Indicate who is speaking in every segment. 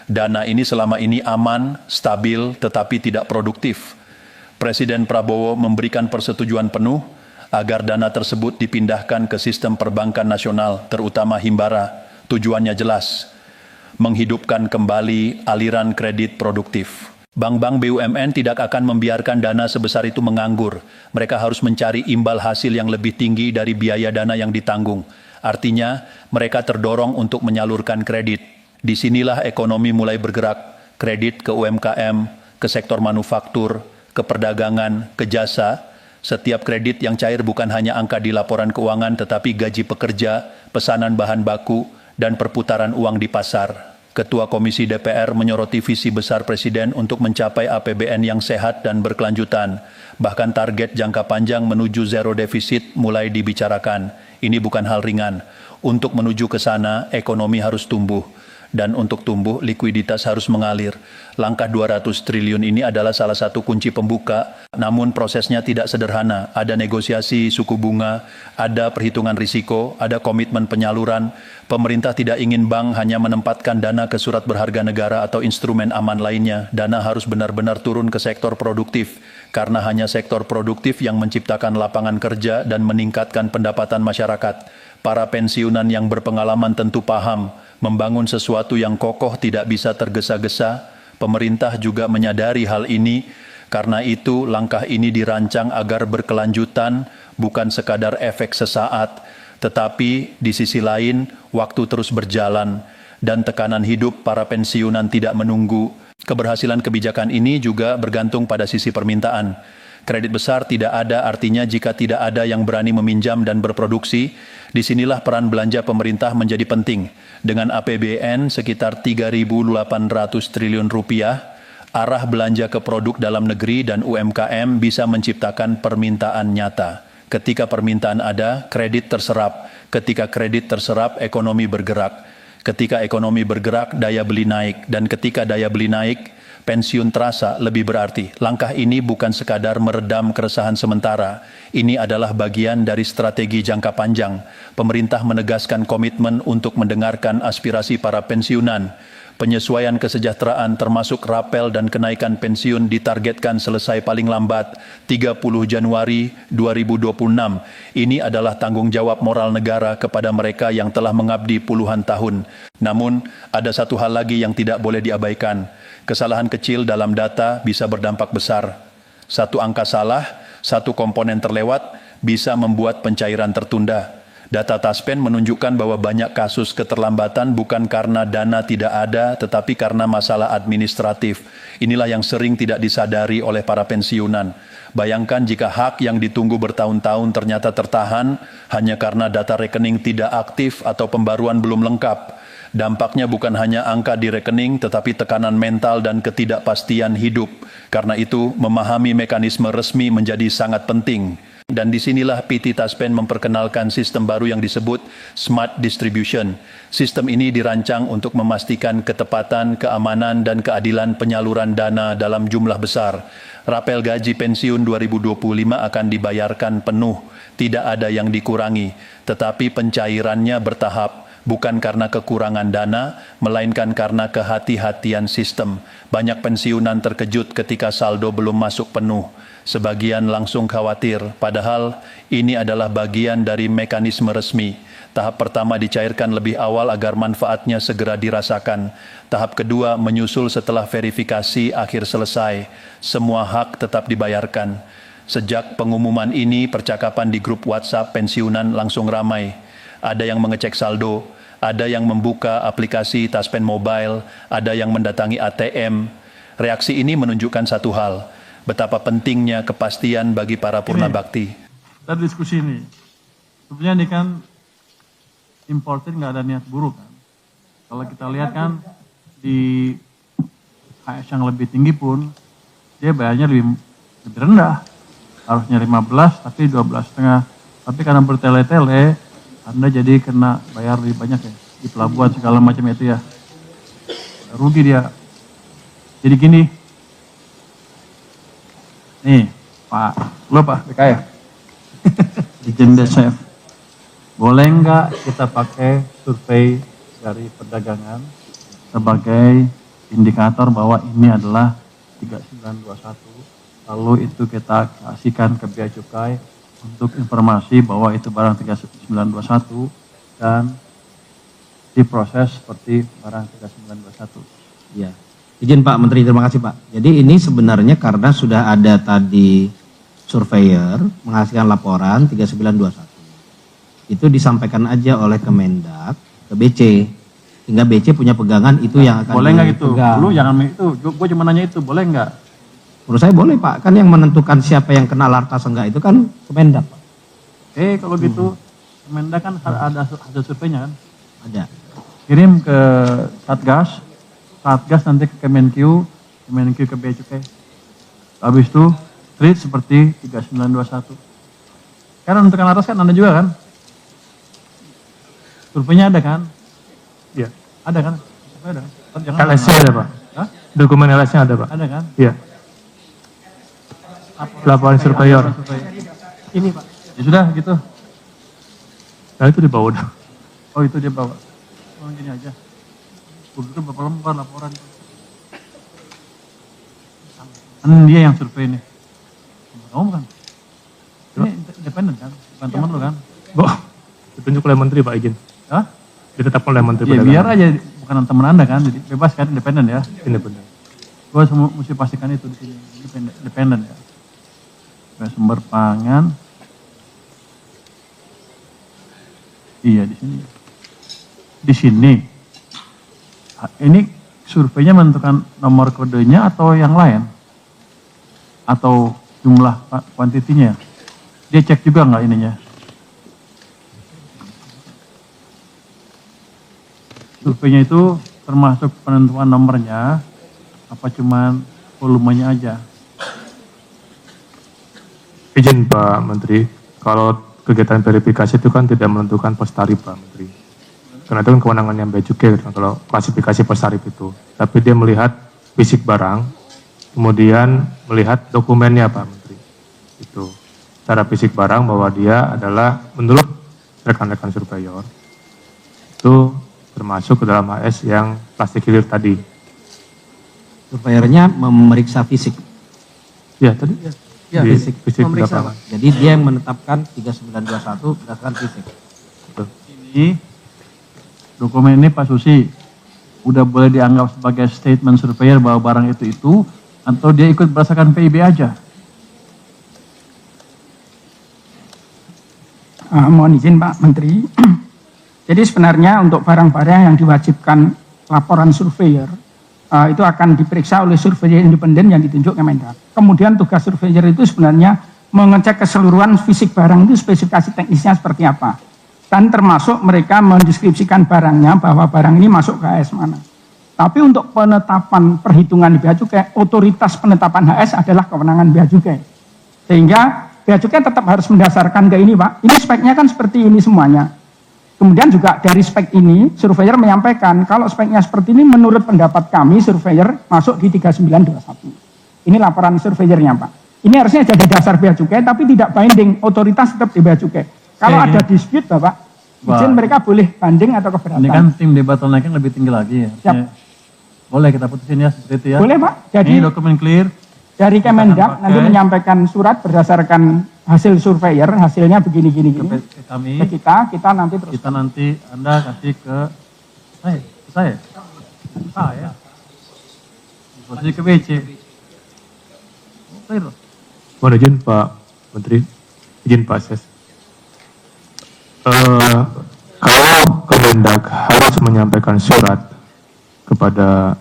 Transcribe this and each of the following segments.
Speaker 1: Dana ini selama ini aman, stabil, tetapi tidak produktif. Presiden Prabowo memberikan persetujuan penuh agar dana tersebut dipindahkan ke sistem perbankan nasional, terutama Himbara. Tujuannya jelas, menghidupkan kembali aliran kredit produktif. Bank-bank BUMN tidak akan membiarkan dana sebesar itu menganggur. Mereka harus mencari imbal hasil yang lebih tinggi dari biaya dana yang ditanggung. Artinya, mereka terdorong untuk menyalurkan kredit. Disinilah ekonomi mulai bergerak, kredit ke UMKM, ke sektor manufaktur, ke perdagangan, ke jasa. Setiap kredit yang cair bukan hanya angka di laporan keuangan, tetapi gaji pekerja, pesanan bahan baku, dan perputaran uang di pasar. Ketua Komisi DPR menyoroti visi besar Presiden untuk mencapai APBN yang sehat dan berkelanjutan. Bahkan target jangka panjang menuju zero defisit mulai dibicarakan. Ini bukan hal ringan. Untuk menuju ke sana, ekonomi harus tumbuh. Dan untuk tumbuh, likuiditas harus mengalir. Langkah 200 triliun ini adalah salah satu kunci pembuka, namun prosesnya tidak sederhana. Ada negosiasi suku bunga, ada perhitungan risiko, ada komitmen penyaluran. Pemerintah tidak ingin bank hanya menempatkan dana ke surat berharga negara atau instrumen aman lainnya. Dana harus benar-benar turun ke sektor produktif, karena hanya sektor produktif yang menciptakan lapangan kerja dan meningkatkan pendapatan masyarakat. Para pensiunan yang berpengalaman tentu paham, membangun sesuatu yang kokoh tidak bisa tergesa-gesa. Pemerintah juga menyadari hal ini, karena itu langkah ini dirancang agar berkelanjutan, bukan sekadar efek sesaat, tetapi di sisi lain waktu terus berjalan dan tekanan hidup para pensiunan tidak menunggu. Keberhasilan kebijakan ini juga bergantung pada sisi permintaan. Kredit besar tidak ada artinya jika tidak ada yang berani meminjam dan berproduksi. Disinilah peran belanja pemerintah menjadi penting. Dengan APBN sekitar 3.800 triliun rupiah, arah belanja ke produk dalam negeri dan UMKM bisa menciptakan permintaan nyata. Ketika permintaan ada, kredit terserap. Ketika kredit terserap, ekonomi bergerak. Ketika ekonomi bergerak, daya beli naik. Dan ketika daya beli naik, pensiun terasa lebih berarti. Langkah ini bukan sekadar meredam keresahan sementara. Ini adalah bagian dari strategi jangka panjang. Pemerintah menegaskan komitmen untuk mendengarkan aspirasi para pensiunan. Penyesuaian kesejahteraan termasuk rapel dan kenaikan pensiun ditargetkan selesai paling lambat 30 Januari 2026. Ini adalah tanggung jawab moral negara kepada mereka yang telah mengabdi puluhan tahun. Namun, ada satu hal lagi yang tidak boleh diabaikan. Kesalahan kecil dalam data bisa berdampak besar. Satu angka salah, satu komponen terlewat, bisa membuat pencairan tertunda. Data Taspen menunjukkan bahwa banyak kasus keterlambatan bukan karena dana tidak ada, tetapi karena masalah administratif. Inilah yang sering tidak disadari oleh para pensiunan. Bayangkan jika hak yang ditunggu bertahun-tahun ternyata tertahan hanya karena data rekening tidak aktif atau pembaruan belum lengkap. Dampaknya bukan hanya angka di rekening, tetapi tekanan mental dan ketidakpastian hidup. Karena itu, memahami mekanisme resmi menjadi sangat penting. Dan disinilah PT Taspen memperkenalkan sistem baru yang disebut Smart Distribution. Sistem ini dirancang untuk memastikan ketepatan, keamanan, dan keadilan penyaluran dana dalam jumlah besar. Rapel gaji pensiun 2025 akan dibayarkan penuh, tidak ada yang dikurangi, tetapi pencairannya bertahap. Bukan karena kekurangan dana, melainkan karena kehati-hatian sistem. Banyak pensiunan terkejut ketika saldo belum masuk penuh. Sebagian langsung khawatir, padahal ini adalah bagian dari mekanisme resmi. Tahap pertama dicairkan lebih awal agar manfaatnya segera dirasakan. Tahap kedua menyusul setelah verifikasi akhir selesai. Semua hak tetap dibayarkan. Sejak pengumuman ini, percakapan di grup WhatsApp pensiunan langsung ramai. Ada yang mengecek saldo, ada yang membuka aplikasi Taspen Mobile, ada yang mendatangi ATM. Reaksi ini menunjukkan satu hal, betapa pentingnya kepastian bagi para purna bakti.
Speaker 2: Kita diskusi ini, sebenarnya ini kan importer nggak ada niat buruk kan. Kalau kita lihat kan di HS yang lebih tinggi pun, dia bayarnya lebih rendah. Harusnya 15 tapi 12,5. Tapi karena bertele-tele, Anda jadi kena bayar lebih banyak ya, di pelabuhan segala macam itu ya. Rugi dia. Jadi gini, nih Pak, lo Pak BK ya, di Jendesef, boleh nggak kita pakai survei dari perdagangan sebagai indikator bahwa ini adalah 3921, lalu itu kita kasihkan ke Bea Cukai untuk informasi bahwa itu barang 3921 dan diproses seperti barang 3921.
Speaker 3: Ya, izin Pak Menteri, terima kasih Pak. Jadi ini sebenarnya karena sudah ada tadi surveyor menghasilkan laporan 3921. Itu disampaikan aja oleh Kemendak ke BC. Sehingga BC punya pegangan itu yang akan
Speaker 2: Boleh nggak itu?
Speaker 3: dipegang.
Speaker 2: Lu jangan itu, gue cuma nanya itu, boleh nggak?
Speaker 3: Menurut saya boleh Pak, kan yang menentukan siapa yang kena lartas enggak itu kan Kemendak Pak.
Speaker 2: Kalau gitu, Kemendak kan ada hasil surveinya kan?
Speaker 3: Ada.
Speaker 2: Kirim ke Satgas, Satgas nanti ke Kemenkyu, Kemenkyu ke Bea Cukai. Habis itu, treat seperti 3921. Karena menentukan atas kan ada juga kan? Surveinya ada kan?
Speaker 4: Iya.
Speaker 2: Ada kan? Survei ada kan? Jangan
Speaker 4: LS-nya ada Pak.
Speaker 2: Hah?
Speaker 4: Dokumen LS-nya ada Pak.
Speaker 2: Ada kan?
Speaker 4: Iya. Laporan surveyor.
Speaker 2: Ini Pak. Ya sudah gitu.
Speaker 4: Nah itu dibawa udah.
Speaker 2: Oh itu dia bawa. Oh gini aja. Itu berapa lembar laporan. Kan dia yang survei nih. Kamu bukan? Ini independen kan? Bukan teman lu kan?
Speaker 4: Oh, ditunjuk oleh Menteri Pak izin.
Speaker 2: Hah?
Speaker 4: Ditetapkan oleh Menteri
Speaker 2: Ya biar
Speaker 4: Perdagangan.
Speaker 2: aja bukan teman Anda kan, jadi bebas kan, independen ya.
Speaker 4: Independen.
Speaker 2: Gue mesti pastikan itu di sini, independen ya. Sumber pangan. Iya di sini. Di sini. Ini surveinya menentukan nomor kodenya atau yang lain? Atau jumlah kuantitinya? Dia cek juga nggak ininya? Surveinya itu termasuk penentuan nomornya, apa cuman volumenya aja?
Speaker 4: Izin Pak Menteri, kalau kegiatan verifikasi itu kan tidak menentukan pos tarif Pak Menteri. Karena itu kan kewenangannya Bea Cukai kan, kalau klasifikasi pos tarif itu. Tapi dia melihat fisik barang, kemudian melihat dokumennya Pak Menteri. Itu secara fisik barang bahwa dia adalah menurut rekan-rekan surveyor itu termasuk ke dalam AS yang plastik hilir tadi.
Speaker 3: Surveyornya memeriksa fisik.
Speaker 4: Ya tadi.
Speaker 3: Ya,
Speaker 4: Di
Speaker 3: fisik memeriksa
Speaker 4: lapangan.
Speaker 3: Pak. Jadi dia yang menetapkan 3921 berdasarkan fisik.
Speaker 4: Betul.
Speaker 2: Ini dokumen ini Pak Susi udah boleh dianggap sebagai statement surveyor bahwa barang itu atau dia ikut berdasarkan PIB aja?
Speaker 5: Mohon izin Pak Menteri. Jadi sebenarnya untuk barang-barang yang diwajibkan laporan surveyor itu akan diperiksa oleh surveyor independen yang ditunjuk Kemendak. Kemudian tugas surveyor itu sebenarnya mengecek keseluruhan fisik barang itu spesifikasi teknisnya seperti apa. Dan termasuk mereka mendeskripsikan barangnya bahwa barang ini masuk ke HS mana. Tapi untuk penetapan perhitungan di Bea Cukai, otoritas penetapan HS adalah kewenangan Bea Cukai. Sehingga Bea Cukai tetap harus mendasarkan ke ini Pak. Ini speknya kan seperti ini semuanya. Kemudian juga dari spek ini, surveyor menyampaikan kalau speknya seperti ini menurut pendapat kami surveyor masuk di 3921. Ini laporan surveyornya Pak. Ini harusnya jadi dasar Bea Cukai tapi tidak binding, otoritas tetap di Bea Cukai. Kalau ada dispute Bapak, izin mereka boleh banding atau keberatan.
Speaker 2: Ini kan tim debat online kan lebih tinggi lagi ya.
Speaker 5: Siap.
Speaker 2: Boleh kita putusin ya seperti itu ya.
Speaker 5: Boleh Pak, jadi
Speaker 2: Ini dokumen clear.
Speaker 5: dari Kemendak
Speaker 2: pakai.
Speaker 5: nanti menyampaikan surat berdasarkan hasil surveyor, hasilnya begini-gini.
Speaker 2: Ke kami.
Speaker 5: Ke kita nanti terus.
Speaker 2: Kita nanti Anda kasih ke saya. Saya. Kasih ke BC. Clear.
Speaker 4: Mohon izin Pak Menteri, izin Pak Ses. Kalau Kemendak harus menyampaikan surat kepada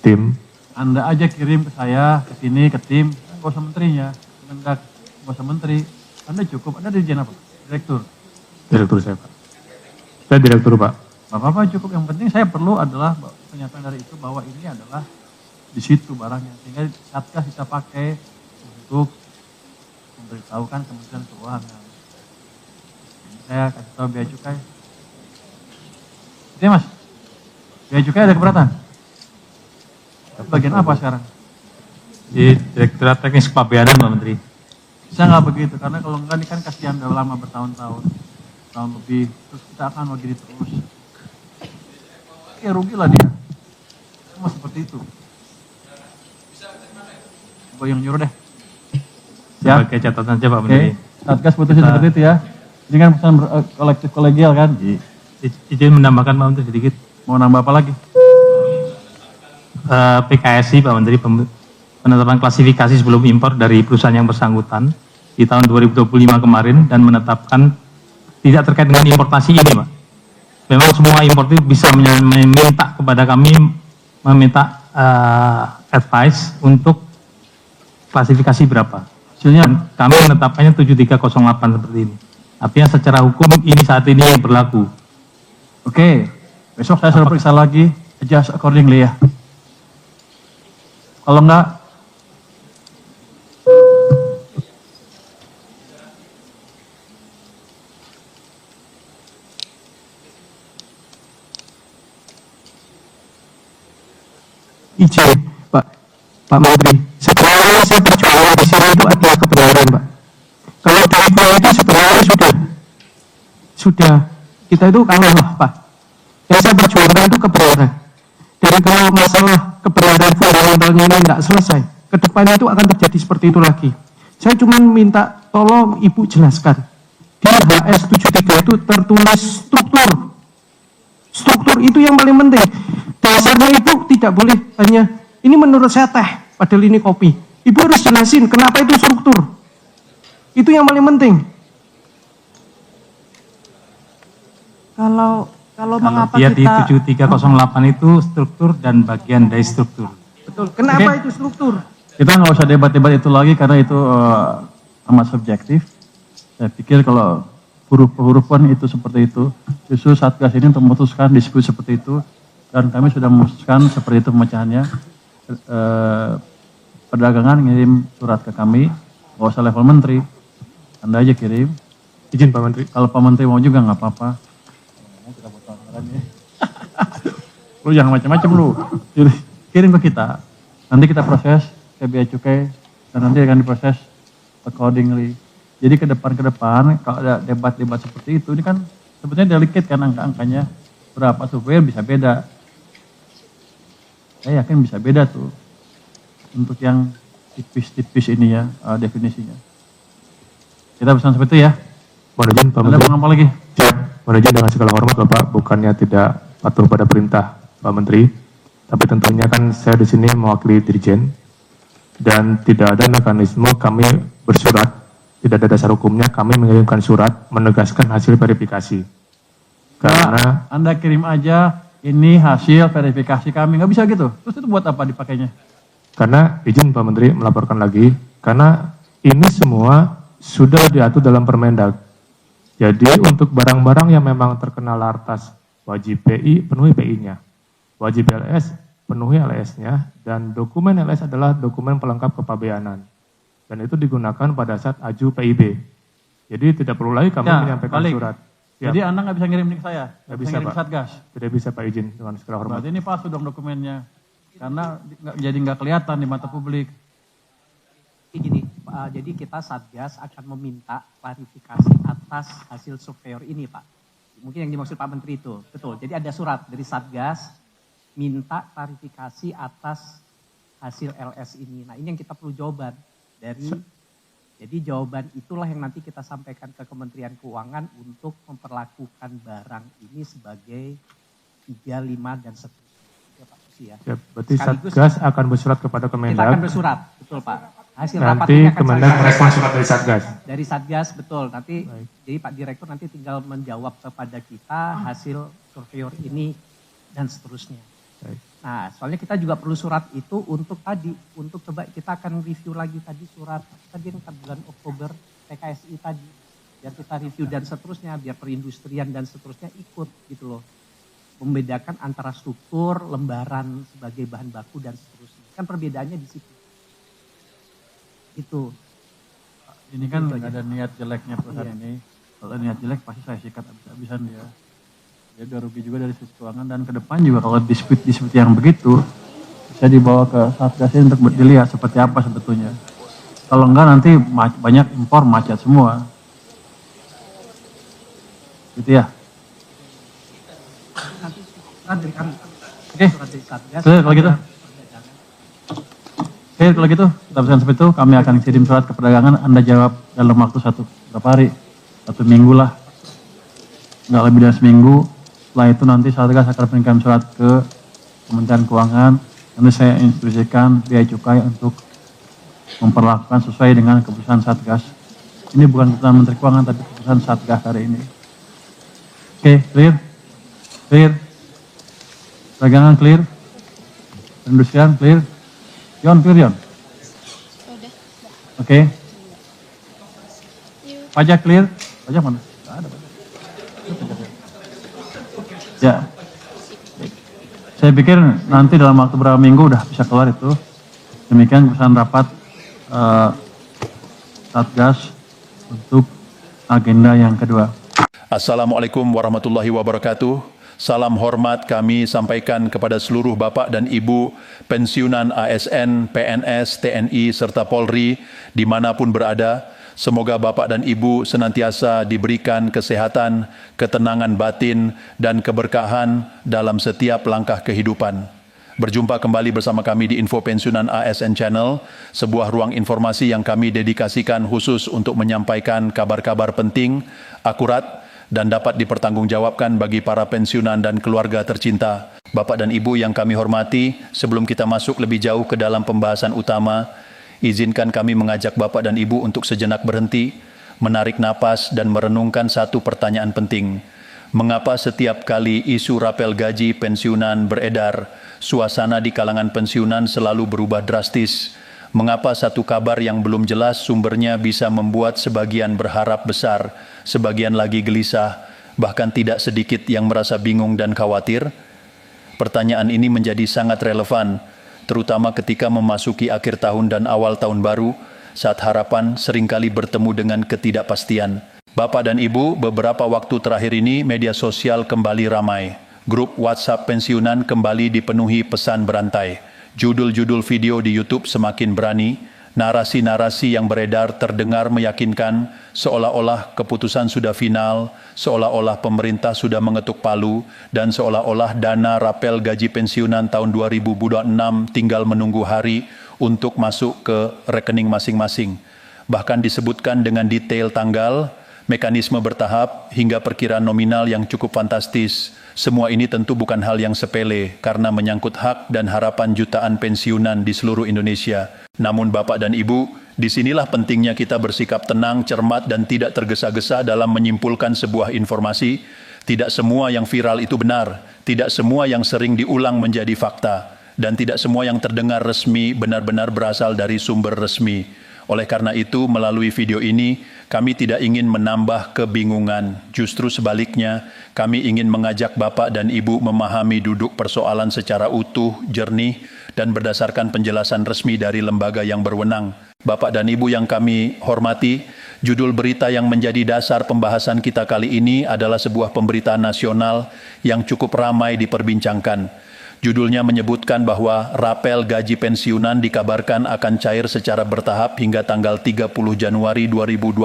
Speaker 4: tim,
Speaker 2: Anda aja kirim ke saya, ke sini, ke tim, nggak usah menterinya, Kemendak, nggak usah menteri. Anda cukup, Anda dirjen apa? Direktur.
Speaker 4: direktur saya Pak. Saya direktur Pak.
Speaker 2: Bapak cukup, yang penting saya perlu adalah pernyataan dari itu bahwa ini adalah di situ barangnya. Sehingga Satgas kita pakai untuk memberitahukan Kementerian Keuangan. Saya kasih tahu Bea Cukai. Itu ya Mas, Bea Cukai ada keberatan? Bagian apa sekarang?
Speaker 6: Di Direktorat Teknis Kepabeanan Pak Menteri.
Speaker 2: Bisa nggak begitu? Karena kalau enggak ini kan kasihan udah lama bertahun-tahun, tahun lebih, terus kita akan begini terus. Ya rugi lah dia. semua seperti itu. Gue yang nyuruh deh. Ya.
Speaker 6: Sebagai catatan aja Pak
Speaker 2: Oke,
Speaker 6: Menteri.
Speaker 2: Satgas putusin seperti itu ya. Ini kan pesan kolektif kolegial kan.
Speaker 6: Izin menambahkan Pak Menteri sedikit.
Speaker 2: Mau nambah apa lagi?
Speaker 6: PKSI Pak Menteri, penetapan klasifikasi sebelum impor dari perusahaan yang bersangkutan di tahun 2025 kemarin dan menetapkan tidak terkait dengan importasi ini Pak. Memang semua importer bisa meminta kepada kami meminta advice untuk klasifikasi berapa.
Speaker 2: Hasilnya
Speaker 6: Dan kami menetapkannya 7308 seperti ini. Artinya secara hukum ini saat ini yang berlaku.
Speaker 2: oke. Besok saya suruh periksa lagi, adjust accordingly ya. Kalau enggak,
Speaker 5: Izin, Pak Menteri. Sebenarnya saya perjuangan di sini itu artinya kebenaran, Pak. Kalau duitnya itu sebenarnya sudah kita itu kalah lah, Pak. Yang saya perjuangkan itu kebenaran. Dan kalau masalah kebenaran fundamentalnya ini tidak selesai, ke depan itu akan terjadi seperti itu lagi. Saya cuma minta tolong Ibu jelaskan. Di HS 73 itu tertulis struktur. Struktur itu yang paling penting. Dasarnya Ibu tidak boleh hanya, ini menurut saya teh, padahal ini kopi. Ibu harus jelasin kenapa itu struktur. Itu yang paling penting.
Speaker 3: Kalau
Speaker 6: Kalau dia di 7308 itu struktur dan bagian dari struktur.
Speaker 5: Betul. Kenapa
Speaker 2: Oke.
Speaker 5: itu struktur?
Speaker 2: kita nggak usah debat-debat itu lagi karena itu amat subjektif. Saya pikir kalau huruf pun itu seperti itu. Justru Satgas ini untuk memutuskan diskusi seperti itu. Dan kami sudah memutuskan seperti itu pemecahannya. Perdagangan ngirim surat ke kami, nggak usah level menteri. Anda aja kirim.
Speaker 4: Izin Pak Menteri.
Speaker 2: Kalau Pak Menteri mau juga nggak apa-apa. Lu jangan macam-macam lu. Jadi, kirim ke kita. Nanti kita proses ke Bea Cukai dan nanti akan diproses accordingly. Jadi ke depan kalau ada debat-debat seperti itu, ini kan sebetulnya delicate kan angka-angkanya. Berapa survei bisa beda. Saya yakin bisa beda tuh. Untuk yang tipis-tipis ini ya definisinya. Kita pesan seperti itu ya.
Speaker 4: Mohon izin Pak
Speaker 2: Ada
Speaker 4: Menteri.
Speaker 2: mau apa lagi?
Speaker 4: Siap. Mohon izin dengan segala hormat Bapak, bukannya tidak patuh pada perintah Pak Menteri, tapi tentunya kan saya di sini mewakili Dirjen dan tidak ada mekanisme kami bersurat, tidak ada dasar hukumnya kami mengirimkan surat menegaskan hasil verifikasi. Karena
Speaker 2: Anda kirim aja ini hasil verifikasi kami, nggak bisa gitu. Terus itu buat apa dipakainya?
Speaker 4: Karena izin Pak Menteri melaporkan lagi, karena ini semua sudah diatur dalam Permendag. Jadi untuk barang-barang yang memang terkena lartas wajib PI, penuhi PI-nya. Wajib LS, penuhi LS-nya. Dan dokumen LS adalah dokumen pelengkap kepabeanan. Dan itu digunakan pada saat aju PIB. Jadi tidak perlu lagi kami
Speaker 2: Ya,
Speaker 4: menyampaikan
Speaker 2: balik.
Speaker 4: surat. Siap.
Speaker 2: Jadi Anda nggak bisa ngirim ke saya,
Speaker 4: Nggak bisa,
Speaker 2: ngirim ke
Speaker 4: Pak.
Speaker 2: Satgas.
Speaker 4: Tidak bisa Pak izin dengan segala hormat.
Speaker 2: Berarti ini palsu dong dokumennya. Karena jadi nggak kelihatan di mata publik.
Speaker 3: Gini, jadi kita Satgas akan meminta klarifikasi atas hasil surveyor ini, Pak. Mungkin yang dimaksud Pak Menteri itu, betul. Jadi ada surat dari Satgas minta klarifikasi atas hasil LS ini. Nah, ini yang kita perlu jawaban dari. Jadi jawaban itulah yang nanti kita sampaikan ke Kementerian Keuangan untuk memperlakukan barang ini sebagai 35 dan seterusnya. Ya, Pak Susi, ya.
Speaker 4: Siap. Berarti
Speaker 3: Sekaligus
Speaker 4: Satgas akan bersurat kepada
Speaker 3: kita akan
Speaker 4: Kemendag.
Speaker 3: bersurat, betul Pak. Hasil rapat
Speaker 4: Nanti
Speaker 3: ini akan
Speaker 4: Kemendag
Speaker 3: saya-
Speaker 4: merespon surat dari Satgas.
Speaker 3: dari Satgas, betul. Nanti
Speaker 4: Baik.
Speaker 3: jadi Pak Direktur nanti tinggal menjawab kepada kita hasil surveyor ini dan seterusnya.
Speaker 4: Baik.
Speaker 3: Nah, soalnya kita juga perlu surat itu untuk tadi, untuk coba kita akan review lagi tadi surat tadi yang bulan Oktober PKSI tadi, biar kita review dan seterusnya, biar perindustrian dan seterusnya ikut gitu loh, membedakan antara struktur, lembaran sebagai bahan baku dan seterusnya. Kan perbedaannya di situ. Itu.
Speaker 2: Ini kan
Speaker 3: Itu
Speaker 2: nggak
Speaker 3: aja.
Speaker 2: ada niat jeleknya perusahaan
Speaker 3: Iya.
Speaker 2: ini. Kalau ada niat jelek pasti saya sikat habis-habisan dia. Dia udah rugi juga dari sisi keuangan dan ke depan juga kalau dispute yang begitu bisa dibawa ke Satgas ini untuk dilihat seperti apa sebetulnya. Kalau enggak nanti banyak impor macet semua. Gitu ya.
Speaker 3: Nanti surat dari kami.
Speaker 2: Oke, clear kalau gitu. Oke, kalau gitu, kita pesan seperti itu, kami akan kirim surat ke perdagangan, Anda jawab dalam waktu berapa hari? 1 minggu lah. Nggak lebih dari seminggu. Setelah itu nanti Satgas akan mengirim surat ke Kementerian Keuangan. Nanti saya instruksikan Bea Cukai untuk memperlakukan sesuai dengan keputusan Satgas. Ini bukan keputusan Menteri Keuangan, tapi keputusan Satgas hari ini. Oke, clear? Clear? Perdagangan clear? Perindustrian clear? Yon, clear Yon?
Speaker 7: Udah.
Speaker 2: Oke. Pajak clear? Pajak mana? Nggak ada pajak. Ya. Saya pikir nanti dalam waktu beberapa minggu udah bisa keluar itu. Demikian keputusan rapat Satgas untuk agenda yang kedua.
Speaker 1: Assalamualaikum warahmatullahi wabarakatuh. Salam hormat kami sampaikan kepada seluruh Bapak dan Ibu pensiunan ASN, PNS, TNI, serta Polri dimanapun berada. Semoga Bapak dan Ibu senantiasa diberikan kesehatan, ketenangan batin, dan keberkahan dalam setiap langkah kehidupan. Berjumpa kembali bersama kami di Info Pensiunan ASN Channel, sebuah ruang informasi yang kami dedikasikan khusus untuk menyampaikan kabar-kabar penting, akurat, dan dapat dipertanggungjawabkan bagi para pensiunan dan keluarga tercinta. Bapak dan Ibu yang kami hormati, sebelum kita masuk lebih jauh ke dalam pembahasan utama, izinkan kami mengajak Bapak dan Ibu untuk sejenak berhenti, menarik napas dan merenungkan satu pertanyaan penting. Mengapa setiap kali isu rapel gaji pensiunan beredar, suasana di kalangan pensiunan selalu berubah drastis? Mengapa satu kabar yang belum jelas sumbernya bisa membuat sebagian berharap besar, sebagian lagi gelisah, bahkan tidak sedikit yang merasa bingung dan khawatir? Pertanyaan ini menjadi sangat relevan, terutama ketika memasuki akhir tahun dan awal tahun baru, saat harapan seringkali bertemu dengan ketidakpastian. Bapak dan Ibu, beberapa waktu terakhir ini media sosial kembali ramai. Grup WhatsApp pensiunan kembali dipenuhi pesan berantai. Judul-judul video di YouTube semakin berani. Narasi-narasi yang beredar terdengar meyakinkan seolah-olah keputusan sudah final, seolah-olah pemerintah sudah mengetuk palu, dan seolah-olah dana rapel gaji pensiunan tahun 2026 tinggal menunggu hari untuk masuk ke rekening masing-masing. Bahkan disebutkan dengan detail tanggal, mekanisme bertahap, hingga perkiraan nominal yang cukup fantastis. Semua ini tentu bukan hal yang sepele karena menyangkut hak dan harapan jutaan pensiunan di seluruh Indonesia. Namun Bapak dan Ibu, disinilah pentingnya kita bersikap tenang, cermat, dan tidak tergesa-gesa dalam menyimpulkan sebuah informasi. Tidak semua yang viral itu benar, tidak semua yang sering diulang menjadi fakta, dan tidak semua yang terdengar resmi benar-benar berasal dari sumber resmi. Oleh karena itu, melalui video ini, kami tidak ingin menambah kebingungan. Justru sebaliknya, kami ingin mengajak Bapak dan Ibu memahami duduk persoalan secara utuh, jernih, dan berdasarkan penjelasan resmi dari lembaga yang berwenang. Bapak dan Ibu yang kami hormati, judul berita yang menjadi dasar pembahasan kita kali ini adalah sebuah pemberitaan nasional yang cukup ramai diperbincangkan. Judulnya menyebutkan bahwa rapel gaji pensiunan dikabarkan akan cair secara bertahap hingga tanggal 30 Januari 2026.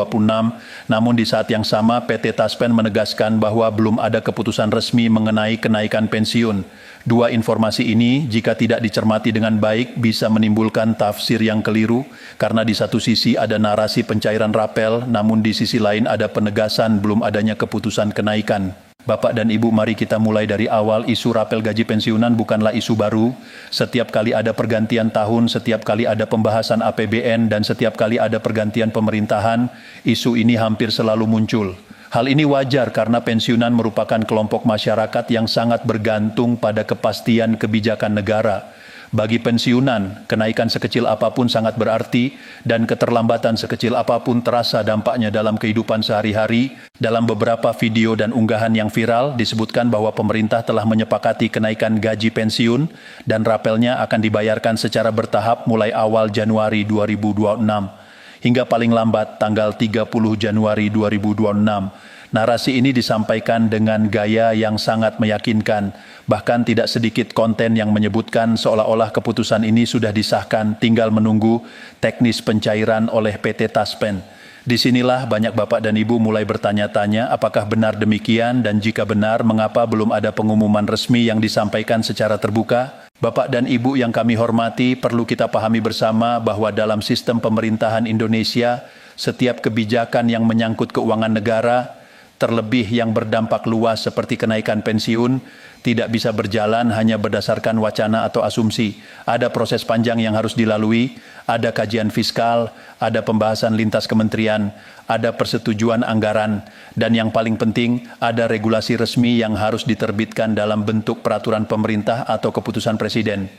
Speaker 1: Namun di saat yang sama PT Taspen menegaskan bahwa belum ada keputusan resmi mengenai kenaikan pensiun. Dua informasi ini jika tidak dicermati dengan baik bisa menimbulkan tafsir yang keliru karena di satu sisi ada narasi pencairan rapel, namun di sisi lain ada penegasan belum adanya keputusan kenaikan. Bapak dan Ibu, mari kita mulai dari awal. Isu rapel gaji pensiunan bukanlah isu baru. Setiap kali ada pergantian tahun, setiap kali ada pembahasan APBN, dan setiap kali ada pergantian pemerintahan, isu ini hampir selalu muncul. Hal ini wajar karena pensiunan merupakan kelompok masyarakat yang sangat bergantung pada kepastian kebijakan negara. Bagi pensiunan, kenaikan sekecil apapun sangat berarti dan keterlambatan sekecil apapun terasa dampaknya dalam kehidupan sehari-hari. Dalam beberapa video dan unggahan yang viral disebutkan bahwa pemerintah telah menyepakati kenaikan gaji pensiun dan rapelnya akan dibayarkan secara bertahap mulai awal Januari 2026 hingga paling lambat tanggal 30 Januari 2026. Narasi ini disampaikan dengan gaya yang sangat meyakinkan, bahkan tidak sedikit konten yang menyebutkan seolah-olah keputusan ini sudah disahkan, tinggal menunggu teknis pencairan oleh PT Taspen. Disinilah banyak Bapak dan Ibu mulai bertanya-tanya apakah benar demikian dan jika benar mengapa belum ada pengumuman resmi yang disampaikan secara terbuka? Bapak dan Ibu yang kami hormati, perlu kita pahami bersama bahwa dalam sistem pemerintahan Indonesia, setiap kebijakan yang menyangkut keuangan negara, terlebih yang berdampak luas seperti kenaikan pensiun, tidak bisa berjalan hanya berdasarkan wacana atau asumsi. Ada proses panjang yang harus dilalui, ada kajian fiskal, ada pembahasan lintas kementerian, ada persetujuan anggaran, dan yang paling penting, ada regulasi resmi yang harus diterbitkan dalam bentuk peraturan pemerintah atau keputusan presiden.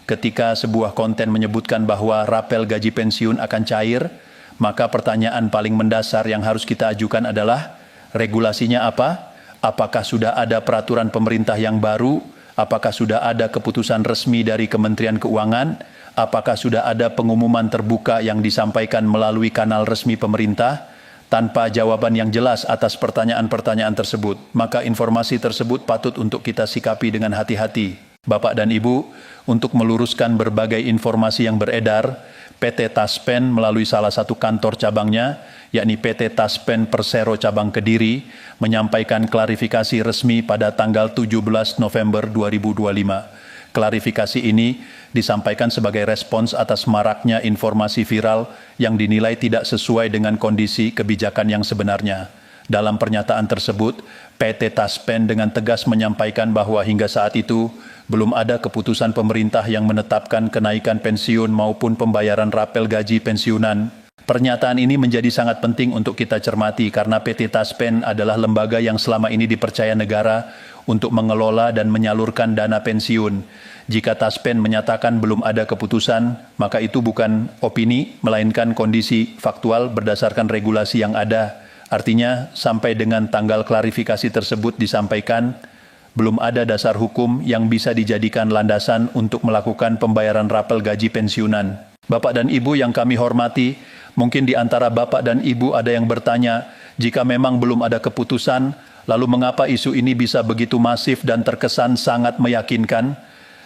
Speaker 1: Ketika sebuah konten menyebutkan bahwa rapel gaji pensiun akan cair, maka pertanyaan paling mendasar yang harus kita ajukan adalah, regulasinya apa? Apakah sudah ada peraturan pemerintah yang baru? Apakah sudah ada keputusan resmi dari Kementerian Keuangan? Apakah sudah ada pengumuman terbuka yang disampaikan melalui kanal resmi pemerintah? Tanpa jawaban yang jelas atas pertanyaan-pertanyaan tersebut, maka informasi tersebut patut untuk kita sikapi dengan hati-hati. Bapak dan Ibu, untuk meluruskan berbagai informasi yang beredar, PT Taspen melalui salah satu kantor cabangnya, yakni PT Taspen Persero Cabang Kediri, menyampaikan klarifikasi resmi pada tanggal 17 November 2025. Klarifikasi ini disampaikan sebagai respons atas maraknya informasi viral yang dinilai tidak sesuai dengan kondisi kebijakan yang sebenarnya. Dalam pernyataan tersebut, PT Taspen dengan tegas menyampaikan bahwa hingga saat itu belum ada keputusan pemerintah yang menetapkan kenaikan pensiun maupun pembayaran rapel gaji pensiunan. Pernyataan ini menjadi sangat penting untuk kita cermati karena PT Taspen adalah lembaga yang selama ini dipercaya negara untuk mengelola dan menyalurkan dana pensiun. Jika Taspen menyatakan belum ada keputusan, maka itu bukan opini, melainkan kondisi faktual berdasarkan regulasi yang ada. Artinya, sampai dengan tanggal klarifikasi tersebut disampaikan, belum ada dasar hukum yang bisa dijadikan landasan untuk melakukan pembayaran rapel gaji pensiunan. Bapak dan Ibu yang kami hormati, mungkin di antara Bapak dan Ibu ada yang bertanya, jika memang belum ada keputusan, lalu mengapa isu ini bisa begitu masif dan terkesan sangat meyakinkan?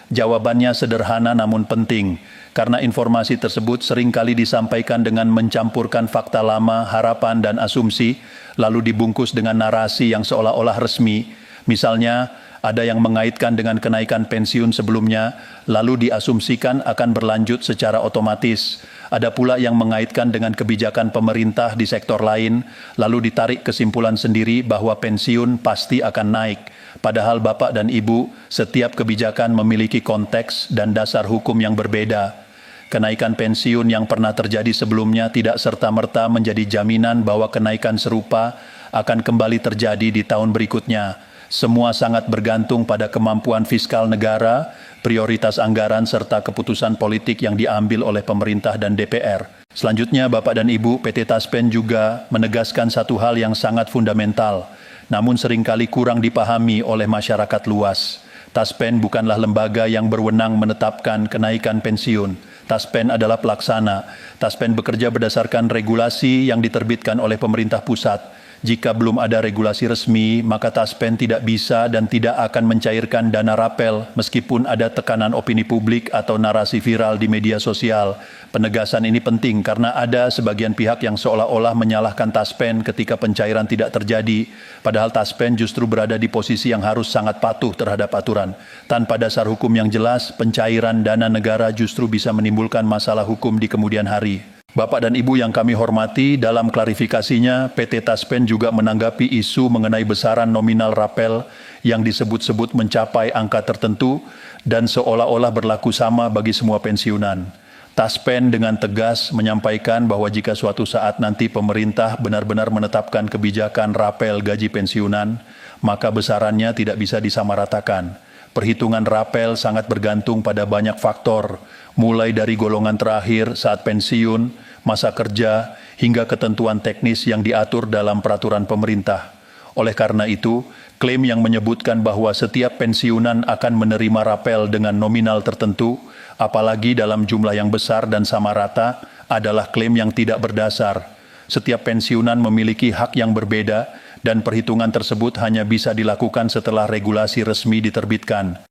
Speaker 1: Jawabannya sederhana namun penting, karena informasi tersebut seringkali disampaikan dengan mencampurkan fakta lama, harapan, dan asumsi, lalu dibungkus dengan narasi yang seolah-olah resmi. Misalnya, ada yang mengaitkan dengan kenaikan pensiun sebelumnya, lalu diasumsikan akan berlanjut secara otomatis. Ada pula yang mengaitkan dengan kebijakan pemerintah di sektor lain, lalu ditarik kesimpulan sendiri bahwa pensiun pasti akan naik. Padahal Bapak dan Ibu, setiap kebijakan memiliki konteks dan dasar hukum yang berbeda. Kenaikan pensiun yang pernah terjadi sebelumnya tidak serta-merta menjadi jaminan bahwa kenaikan serupa akan kembali terjadi di tahun berikutnya. Semua sangat bergantung pada kemampuan fiskal negara, prioritas anggaran, serta keputusan politik yang diambil oleh pemerintah dan DPR. Selanjutnya, Bapak dan Ibu, PT Taspen juga menegaskan satu hal yang sangat fundamental, namun seringkali kurang dipahami oleh masyarakat luas. Taspen bukanlah lembaga yang berwenang menetapkan kenaikan pensiun. Taspen adalah pelaksana. Taspen bekerja berdasarkan regulasi yang diterbitkan oleh pemerintah pusat. Jika belum ada regulasi resmi, maka Taspen tidak bisa dan tidak akan mencairkan dana rapel meskipun ada tekanan opini publik atau narasi viral di media sosial. Penegasan ini penting karena ada sebagian pihak yang seolah-olah menyalahkan Taspen ketika pencairan tidak terjadi, padahal Taspen justru berada di posisi yang harus sangat patuh terhadap aturan. Tanpa dasar hukum yang jelas, pencairan dana negara justru bisa menimbulkan masalah hukum di kemudian hari. Bapak dan Ibu yang kami hormati, dalam klarifikasinya, PT Taspen juga menanggapi isu mengenai besaran nominal rapel yang disebut-sebut mencapai angka tertentu dan seolah-olah berlaku sama bagi semua pensiunan. Taspen dengan tegas menyampaikan bahwa jika suatu saat nanti pemerintah benar-benar menetapkan kebijakan rapel gaji pensiunan, maka besarannya tidak bisa disamaratakan. Perhitungan rapel sangat bergantung pada banyak faktor, mulai dari golongan terakhir saat pensiun, masa kerja, hingga ketentuan teknis yang diatur dalam peraturan pemerintah. Oleh karena itu, klaim yang menyebutkan bahwa setiap pensiunan akan menerima rapel dengan nominal tertentu, apalagi dalam jumlah yang besar dan sama rata, adalah klaim yang tidak berdasar. Setiap pensiunan memiliki hak yang berbeda, dan perhitungan tersebut hanya bisa dilakukan setelah regulasi resmi diterbitkan.